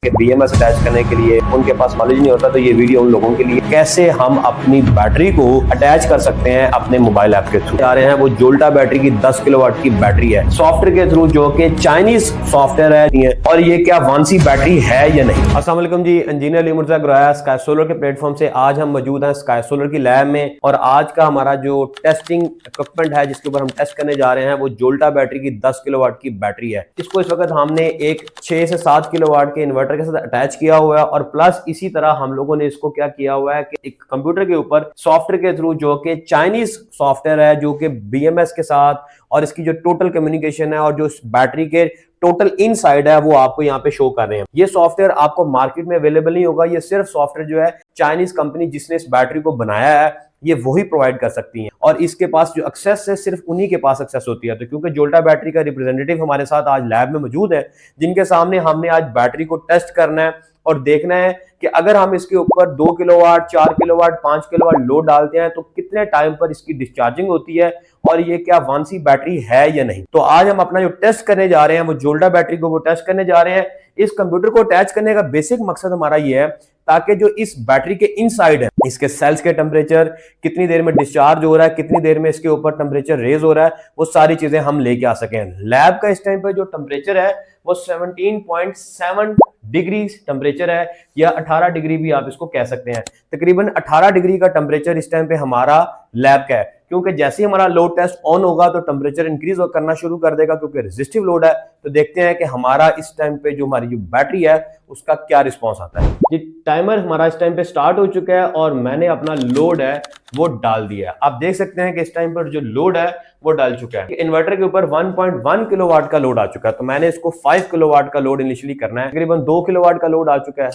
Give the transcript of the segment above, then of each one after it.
कि BMS attach करने के लिए उनके पास नॉलेज नहीं होता, तो ये वीडियो उन लोगों के लिए कैसे हम अपनी बैटरी को अटैच कर सकते हैं अपने मोबाइल ऐप के थ्रू। आ रहे हैं वो जोल्टा बैटरी की 10 किलोवाट की बैटरी है सॉफ्टवेयर के थ्रू, जो कि चाइनीज सॉफ्टवेयर है। और ये क्या वांसी बैटरी है या नहीं। अस्सलाम वालेकुम जी, engineer Ali Murtaza Guraya Sky Solar के प्लेटफॉर्म से आज हम मौजूद हैं स्काई सोलर की लैब में। और आज का हमारा जो टेस्टिंग इक्विपमेंट है जिसके ऊपर हम टेस्ट करने जा रहे हैं वो जोल्टा बैटरी की 10 किलोवाट की बैटरी है। इसको इस वक्त हमने एक 6 से 7 किलोवाट के इन्वर्टर के साथ अटैच किया हुआ है। और प्लस इसी तरह हम लोगों ने इसको क्या किया हुआ है कि एक कंप्यूटर के ऊपर सॉफ्टवेयर के थ्रू, जो कि चाइनीज सॉफ्टवेयर है, जो कि बीएमएस के साथ और इसकी जो टोटल कम्युनिकेशन है और जो बैटरी के टोटल इनसाइड है वो आपको यहाँ पे शो कर रहे हैं। ये सॉफ्टवेयर आपको मार्केट में अवेलेबल नहीं होगा। ये सिर्फ सॉफ्टवेयर जो है चाइनीज कंपनी जिसने इस बैटरी को बनाया है ये वही प्रोवाइड कर सकती हैं। और इसके पास जो एक्सेस है सिर्फ उन्हीं के पास एक्सेस होती है। तो क्योंकि जोल्टा बैटरी का रिप्रेजेंटेटिव हमारे साथ आज लैब में मौजूद है, जिनके सामने हमने आज बैटरी को टेस्ट करना है और देखना है कि अगर हम इसके ऊपर 2 किलोवाट, 4 किलोवाट, 5 किलोवाट लोड डालते हैं तो कितने टाइम पर इसकी डिस्चार्जिंग होती है और ये क्या वांसी बैटरी है या नहीं। तो आज हम अपना जो टेस्ट करने जा रहे हैं वो जोल्टा बैटरी को वो टेस्ट करने जा रहे हैं। इस कंप्यूटर को अटैच करने का बेसिक मकसद हमारा ये है ताकि जो इस बैटरी के इनसाइड है, इसके सेल्स के टेम्परेचर, कितनी देर में डिस्चार्ज हो रहा है, कितनी देर में इसके ऊपर टेम्परेचर रेज हो रहा है, वो सारी चीजें हम लेके आ सकें। लैब का इस टाइम पर जो टेम्परेचर है वो 17.7 डिग्री टेम्परेचर है, या 18 डिग्री भी आप इसको कह सकते हैं। तकरीबन 18 डिग्री का टेम्परेचर इस टाइम पे हमारा लैब का है। क्योंकि जैसे ही हमारा लोड टेस्ट ऑन होगा तो टेम्परेचर इंक्रीज करना शुरू कर देगा, क्योंकि रेजिस्टिव लोड है। तो देखते हैं कि हमारा इस टाइम पे जो हमारी जो बैटरी है उसका क्या रिस्पॉन्स आता है। ये टाइमर हमारा इस टाइम पे स्टार्ट हो चुका है और मैंने अपना लोड है वो डाल दिया है। आप देख सकते हैं कि इस टाइम पर जो लोड है वो डाल चुका है। इन्वर्टर के ऊपर 1.1 किलोवाट का लोड आ चुका है, तो मैंने इसको 5 किलोवाट का लोड इनिशियली करना है। तकरीबन 2 किलोवाट का लोड आ चुका है।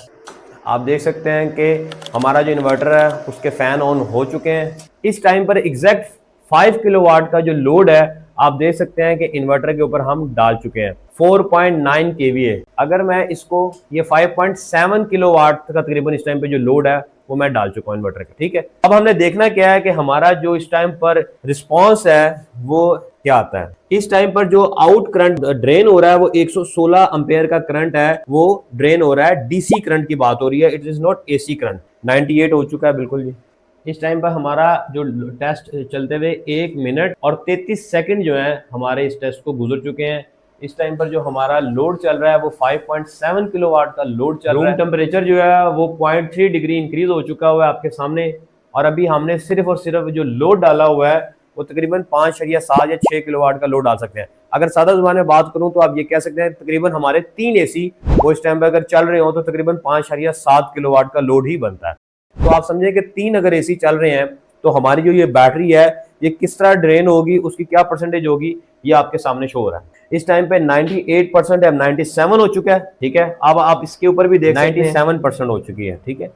आप देख सकते हैं कि हमारा जो इन्वर्टर है उसके फैन ऑन हो चुके हैं। इस टाइम पर एग्जैक्ट 5 किलोवाट का जो लोड है आप देख सकते हैं कि इन्वर्टर के ऊपर हम डाल चुके हैं 4.9 kVA। अगर मैं इसको ये 5.7 किलोवाट का तकरीबन इस टाइम पे जो लोड है वो मैं डाल चुका हूं इन्वर्टर का। ठीक है, अब हमने देखना क्या है कि हमारा जो इस टाइम पर रिस्पॉन्स है वो क्या आता है। इस टाइम पर जो आउट करंट ड्रेन हो रहा है वो 116 एम्पेयर का करंट है वो ड्रेन हो रहा है। डीसी करंट की बात हो रही है, it is not AC current. 98 हो चुका है बिल्कुल जी। इस टाइम पर हमारा जो टेस्ट चलते हुए 1 मिनट और 33 सेकंड जो है हमारे इस टेस्ट को गुजर चुके हैं। इस टाइम पर जो हमारा लोड चल रहा है वो 5.7 किलोवाट का लोड चल रहा है। रूम टेम्परेचर जो है वो 0.3 डिग्री इंक्रीज हो चुका हुआ है आपके सामने। और अभी हमने सिर्फ और सिर्फ जो लोड डाला हुआ है वो तकरीबन 5 या 7 या 6 किलोवाट का लोड डाल सकते हैं। अगर सादा जुबान में बात करूं तो आप ये कह सकते हैं तकरीबन हमारे 3 एसी वो इस टाइम पर अगर चल रहे हो तो तकरीबन 5 या 7 किलोवाट का लोड ही बनता है। तो आप समझे कि 3 अगर एसी चल रहे हैं तो हमारी जो ये बैटरी है ये किस तरह ड्रेन होगी, उसकी क्या परसेंटेज होगी, ये आपके सामने शो हो रहा है। इस टाइम पे 98% है, 97 हो चुका है। ठीक है, अब आप इसके ऊपर भी देख 97% हो चुकी है। ठीक है,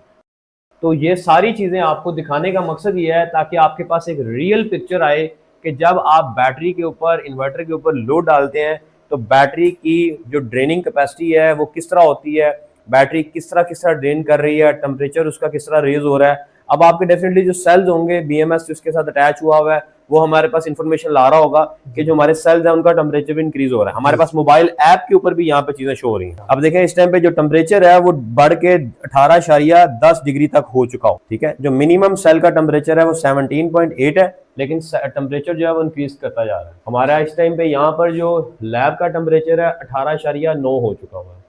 तो ये सारी चीजें आपको दिखाने का मकसद ये है ताकि आपके पास एक रियल पिक्चर आए कि जब आप बैटरी के ऊपर, इन्वर्टर के ऊपर लोड डालते हैं तो बैटरी की जो ड्रेनिंग कैपेसिटी है वो किस तरह होती है, बैटरी किस तरह ड्रेन कर रही है, टेम्परेचर उसका किस तरह रेज हो रहा है। अब आपके डेफिनेटली जो सेल्स होंगे बीएमएस उसके साथ अटैच हुआ हुआ है वो हमारे पास इंफॉर्मेशन ला रहा होगा कि जो हमारे सेल्स है उनका टेम्परेचर भी इंक्रीज हो रहा है। हमारे पास मोबाइल ऐप के ऊपर भी यहाँ पे चीजें शो हो रही हैं। अब देखें इस टाइम पे जो टेम्परेचर है वो बढ़ के 18.10 डिग्री तक हो चुका हो। ठीक है, जो मिनिमम सेल का टेम्परेचर है वो 17.8 है, लेकिन टेम्परेचर जो है वो इंक्रीज करता जा रहा है। हमारा इस टाइम पे यहाँ पर जो लैब का टेम्परेचर है 18.9 हो चुका हुआ है।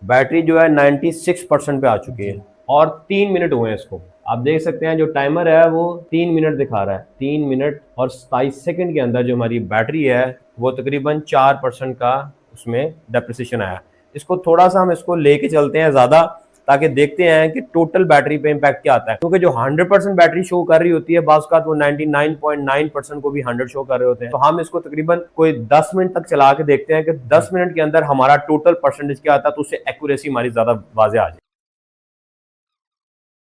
बैटरी जो है 96% पे आ चुकी है और 3 मिनट हुए हैं इसको। आप देख सकते हैं जो टाइमर है वो 3 मिनट दिखा रहा है। 3 मिनट और 27 सेकंड के अंदर जो हमारी बैटरी है वो तकरीबन 4% का उसमें डेप्रिसिएशन आया। इसको थोड़ा सा हम इसको लेके चलते हैं ज़्यादा ताकि देखते हैं कि टोटल बैटरी पे इम्पैक्ट क्या आता है। क्योंकि जो 100% बैटरी शो कर रही होती है बाज़ का वो 99.9% को भी 100 शो कर रहे होते हैं। तो हम इसको तकरीबन कोई 10 मिनट तक चला के देखते हैं कि 10 मिनट के अंदर हमारा टोटल परसेंटेज क्या आता है, तो उससे एक्यूरेसी हमारी ज़्यादा वाज़ेह आ जाए।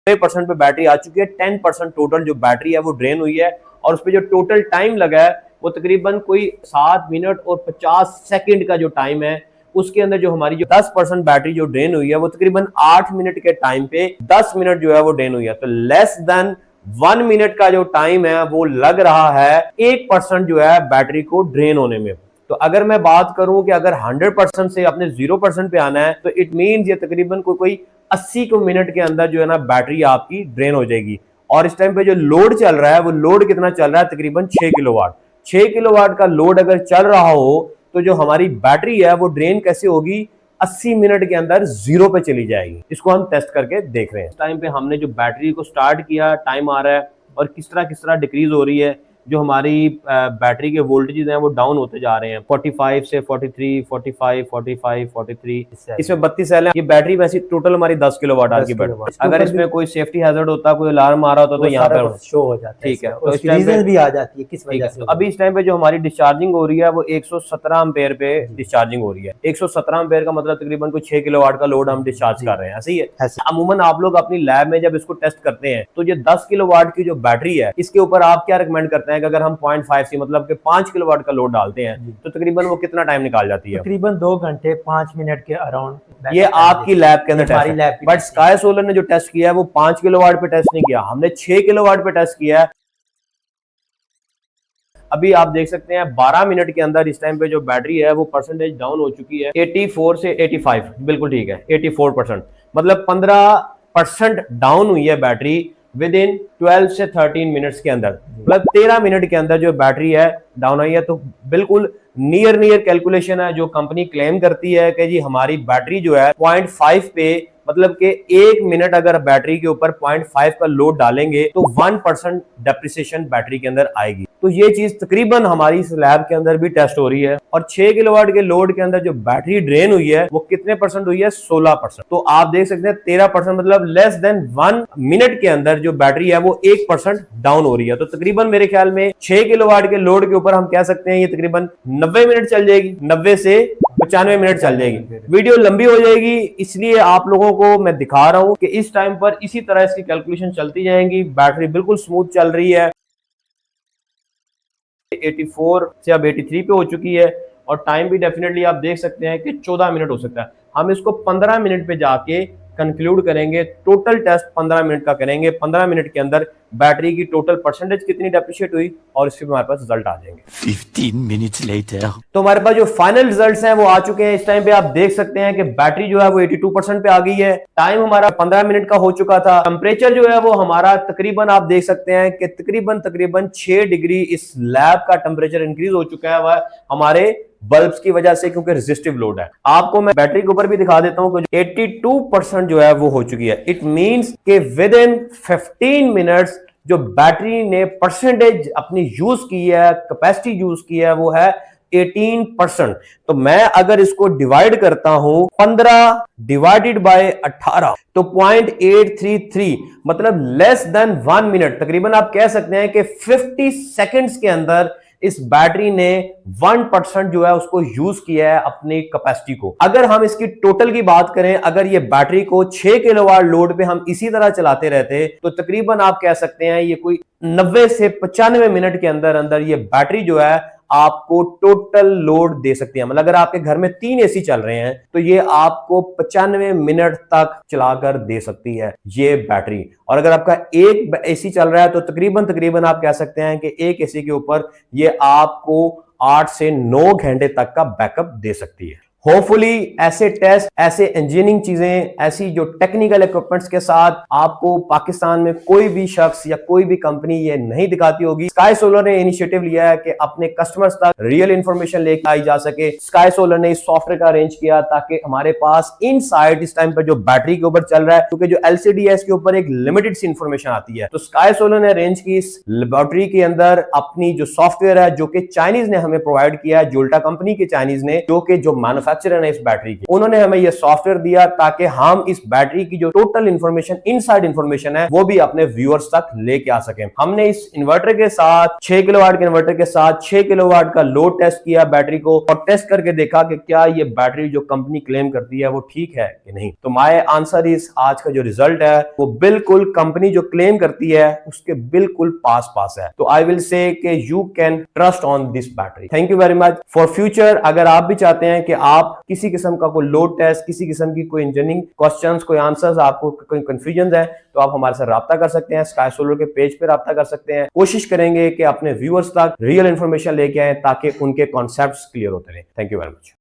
90% पे बैटरी आ चुकी है। 10% टोटल जो बैटरी है वो ड्रेन हुई है और उस पर जो टोटल टाइम लगा है वो तकरीबन कोई 7 मिनट और 50 सेकंड का जो टाइम है उसके अंदर जो हमारी जो 10% बैटरी जो ड्रेन हुई है वो तकरीबन 8 मिनट के टाइम पे 10 मिनट जो है वो ड्रेन हुई है। तो लेस देन 1 मिनट का जो टाइम है वो लग रहा है 1% जो है बैटरी को ड्रेन होने में। तो अगर मैं बात करूं कि अगर 100% से अपने 0% पे आना है तो इट मींस ये तकरीबन कोई 80 को मिनट के अंदर जो है ना बैटरी आपकी ड्रेन हो जाएगी। और इस टाइम पे जो लोड चल रहा है वो लोड कितना चल रहा है, तकरीबन 6 किलोवाट। 6 किलोवाट का लोड अगर चल रहा हो तो जो हमारी बैटरी है वो ड्रेन कैसे होगी, 80 मिनट के अंदर 0 पे चली जाएगी। इसको हम टेस्ट करके देख रहे हैं। इस टाइम पे हमने जो बैटरी को स्टार्ट किया, टाइम आ रहा है और किस तरह डिक्रीज हो रही है। जो हमारी बैटरी के वोल्टेज हैं वो डाउन होते जा रहे हैं, 45 से 43, 45, 45, 43। इसमें 32 सेल है। ये बैटरी वैसे टोटल हमारी 10 किलोवाट आवर की बैटरी। अगर इसमें कोई सेफ्टी हैजर्ड होता, कोई अलार्म आ रहा होता तो यहाँ पे शो हो जाता है। ठीक है, तो इस टाइम पे भी आ जाती है किस वजह से। तो अभी इस टाइम पे जो हमारी डिस्चार्जिंग हो रही है वो 117 एम्पेयर पे डिस्चार्जिंग हो रही है। 117 एम्पेयर का मतलब तकरीबन कोई 6 किलोवाट का लोड हम डिस्चार्ज कर रहे हैं। ऐसे ही है। अमूमन आप लोग अपनी लैब में जब इसको टेस्ट करते हैं तो ये 10 किलोवाट की जो बैटरी है इसके ऊपर आप क्या रिकमेंड करते हैं कि अगर हम 0.5 से मतलब कि 5 किलोवाट का लोड डालते हैं तो तकरीबन वो कितना टाइम निकाल जाती है? तकरीबन 2 घंटे 5 मिनट के अराउंड। ये आपकी लैब के अंदर टेस्ट है। बट स्काई सोलर ने जो टेस्ट किया है वो 5 किलोवाट पे टेस्ट नहीं किया, हमने 6 किलोवाट पे टेस्ट किया है। अभी आप देख सकते हैं 12 मिनट के अंदर इस टाइम पे जो बैटरी है वो परसेंटेज डाउन हो चुकी है 84 से 85। बिल्कुल ठीक है, 84%, मतलब 15% डाउन हुई है बैटरी विद इन 12 से 13 मिनट्स के अंदर। मतलब 13 मिनट के अंदर जो बैटरी है डाउन आई है। तो बिल्कुल नियर कैलकुलेशन है जो कंपनी क्लेम करती है कि जी हमारी बैटरी जो है 0.5 पे, मतलब कि 1 मिनट अगर बैटरी के ऊपर 0.5 का लोड डालेंगे तो 1% डेप्रिसिएशन बैटरी के अंदर आएगी। तो ये चीज तकरीबन हमारी इस लैब के अंदर भी टेस्ट हो रही है। और 6 किलोवाट के लोड के अंदर जो बैटरी ड्रेन हुई है वो कितने परसेंट हुई है, 16%। तो आप देख सकते हैं 13%, मतलब लेस देन 1 मिनट के अंदर जो बैटरी है वो 1% डाउन हो रही है। तो तकरीबन मेरे ख्याल में 6 किलोवाट के लोड के ऊपर हम कह सकते हैं ये तकरीबन 90 मिनट चल जाएगी, 90 से 95 मिनट चल जाएगी। वीडियो लंबी हो जाएगी इसलिए आप लोगों को मैं दिखा रहा हूं कि इस टाइम पर इसी तरह इसकी कैलकुलेशन चलती जाएंगी। बैटरी बिल्कुल स्मूथ चल रही है, 84 से अब 83 पे हो चुकी है। और टाइम भी डेफिनेटली आप देख सकते हैं कि 14 मिनट हो सकता है। हम इसको 15 मिनट पे जाके कंक्लूड करेंगे। टोटल टेस्ट 15 मिनट का करेंगे। 15 मिनट के अंदर बैटरी की टोटल परसेंटेज कितनी डेप्रिशिएट हुई और इसके हमारे पास रिजल्ट आ जाएंगे। 15 मिनट्स लेटर तो हमारे पास जो फाइनल रिजल्ट्स हैं वो आ चुके हैं। इस टाइम पे आप देख सकते हैं कि बैटरी जो है वो 82% पे आ गई है। टाइम हमारा 15 मिनट का हो चुका था। टेम्परेचर जो है वो हमारा तकरीबन आप देख सकते हैं कि तकरीबन 6 डिग्री इस लैब का टेम्परेचर इंक्रीज हो चुका है वह हमारे बल्ब्स की वजह से, क्योंकि रेजिस्टिव लोड है। आपको मैं बैटरी के ऊपर भी दिखा देता हूं कि 82% जो है वो हो चुकी है। इट मींस कि विद इन 15 मिनट्स जो बैटरी ने परसेंटेज अपनी यूज की है, कैपेसिटी यूज की है, वो है 18%। तो मैं अगर इसको डिवाइड करता हूं 15 डिवाइडेड बाय 18 तो 0.833, मतलब लेस देन 1 मिनट, तकरीबन आप कह सकते हैं कि 50 सेकंड्स के अंदर इस बैटरी ने 1% जो है उसको यूज किया है अपनी कैपेसिटी को। अगर हम इसकी टोटल की बात करें, अगर ये बैटरी को 6 किलोवाट लोड पे हम इसी तरह चलाते रहते तो तकरीबन आप कह सकते हैं ये कोई 90 से 95 मिनट के अंदर अंदर ये बैटरी जो है आपको टोटल लोड दे सकती है। मतलब अगर आपके घर में 3 एसी चल रहे हैं तो ये आपको 95 मिनट तक चलाकर दे सकती है ये बैटरी। और अगर आपका एक एसी चल रहा है तो तकरीबन आप कह सकते हैं कि एक एसी के ऊपर ये आपको 8 से 9 घंटे तक का बैकअप दे सकती है। होपफुली ऐसे टेस्ट, ऐसे इंजीनियरिंग चीजें, ऐसी जो टेक्निकल इक्विपमेंट्स के साथ आपको पाकिस्तान में कोई भी शख्स या कोई भी कंपनी ये नहीं दिखाती होगी। स्काई सोलर ने इनिशिएटिव लिया है कि अपने कस्टमर्स तक रियल इंफॉर्मेशन लेकर आई जा सके। स्काई सोलर ने इस सॉफ्टवेयर का अरेंज किया ताकि हमारे पास इनसाइड इस टाइम पर जो बैटरी के ऊपर चल रहा है, क्योंकि जो एलसीडी है इसके ऊपर एक लिमिटेड सी इंफॉर्मेशन आती है, तो स्काई सोलर ने अरेंज की इस लेबोरेटरी के अंदर अपनी जो सॉफ्टवेयर है जो कि चाइनीज ने हमें प्रोवाइड किया है, जोल्टा कंपनी के चाइनीज ने, जो कि जो मैन्युफैक्चरर है इस बैटरी की, उन्होंने हमें यह सॉफ्टवेयर दिया ताकि हम इस बैटरी की जो टोटल इंफॉर्मेशन, इनसाइड इंफॉर्मेशन है, वो भी अपने व्यूअर्स तक लेके आ सके। हमने इस इन्वर्टर के साथ 6 किलोवाट के इन्वर्टर के साथ 6 किलोवाट का लोड टेस्ट किया बैटरी को और टेस्ट करके देखा कि क्या ये बैटरी जो कंपनी क्लेम करती है वो ठीक है कि नहीं। तो माय आंसर इज, आज का जो रिजल्ट है वो बिल्कुल कंपनी जो क्लेम करती है उसके बिल्कुल पास है। तो आई विल से कि you can trust on this battery. Thank you very much. For future अगर आप भी चाहते हैं कि आप आप किसी किस्म का कोई लोड टेस्ट, किसी किस्म की कोई इंजीनियरिंग क्वेश्चंस, कोई आंसर्स, आपको कोई कंफ्यूजन है तो आप हमारे साथ राब्ता कर सकते हैं, स्काई सोलर के पेज पे राब्ता कर सकते हैं। कोशिश करेंगे कि अपने व्यूअर्स तक रियल इंफॉर्मेशन लेके आए ताकि उनके कॉन्सेप्ट्स क्लियर होते रहे। Thank you very much.